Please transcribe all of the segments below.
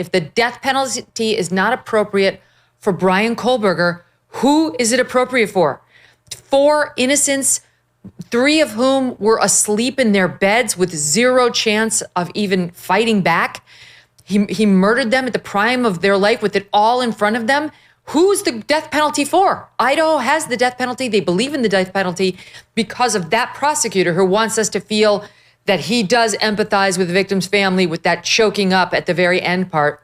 If the death penalty is not appropriate for Bryan Kohberger, who is it appropriate for? 4 innocents, 3 of whom were asleep in their beds with zero chance of even fighting back. He murdered them at the prime of their life with it all in front of them. Who's the death penalty for? Idaho has the death penalty. They believe in the death penalty because of that prosecutor who wants us to feel that he does empathize with the victim's family with that choking up at the very end part.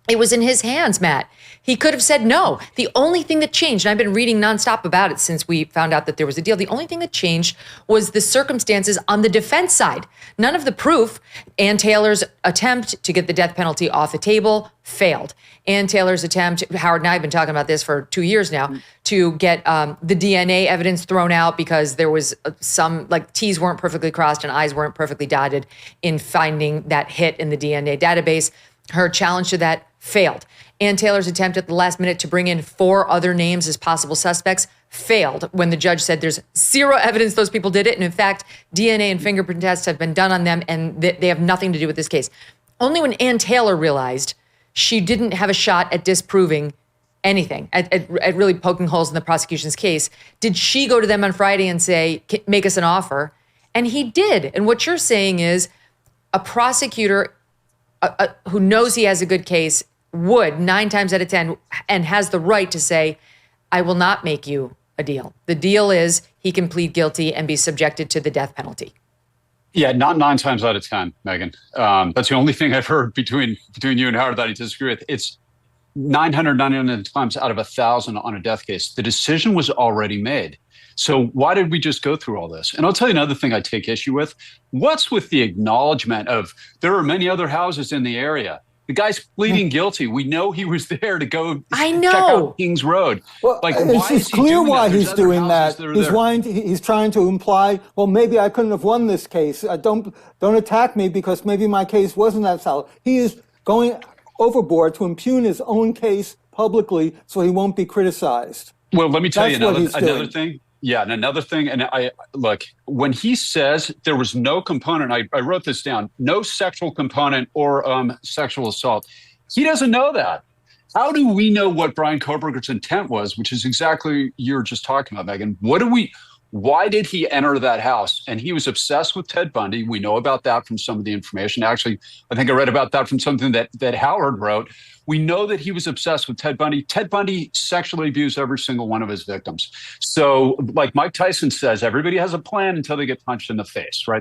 It was in his hands, Matt. He could have said no. The only thing that changed, and I've been reading nonstop about it since we found out that there was a deal, the only thing that changed was the circumstances on the defense side. None of the proof. Ann Taylor's attempt to get the death penalty off the table failed. Ann Taylor's attempt, Howard and I have been talking about this for 2 years now, to get the DNA evidence thrown out because there was some, like, T's weren't perfectly crossed and I's weren't perfectly dotted in finding that hit in the DNA database. Her challenge to that failed. Ann Taylor's attempt at the last minute to bring in 4 other names as possible suspects failed when the judge said there's zero evidence those people did it. And in fact, DNA and fingerprint tests have been done on them and they have nothing to do with this case. Only when Ann Taylor realized she didn't have a shot at disproving anything, at really poking holes in the prosecution's case, did she go to them on Friday and say, make us an offer? And he did. And what you're saying is a prosecutor who knows he has a good case would 9 times out of 10 and has the right to say, I will not make you a deal. The deal is he can plead guilty and be subjected to the death penalty. Yeah, not 9 times out of 10, Megyn. That's the only thing I've heard between you and Howard that I disagree with. It's 999 times out of 1,000 on a death case. The decision was already made. So why did we just go through all this? And I'll tell you another thing I take issue with. What's with the acknowledgement of there are many other houses in the area? The guy's pleading guilty. We know he was there to go check out Kings Road. Well, like, it's clear why he's doing that. He's trying to imply, well, maybe I couldn't have won this case. Don't attack me because maybe my case wasn't that solid. He is going overboard to impugn his own case publicly so he won't be criticized. Well, let me tell you another thing. Yeah, and another thing, and look, when he says there was no component, I wrote this down, no sexual component or sexual assault, he doesn't know that. How do we know what Bryan Kohberger's intent was, which is exactly you're just talking about, Megyn? Why did he enter that house? And he was obsessed with Ted Bundy. We know about that from some of the information. Actually, I think I read about that from something that Howard wrote. We know that he was obsessed with Ted Bundy. Ted Bundy sexually abused every single one of his victims. So like Mike Tyson says, everybody has a plan until they get punched in the face, right?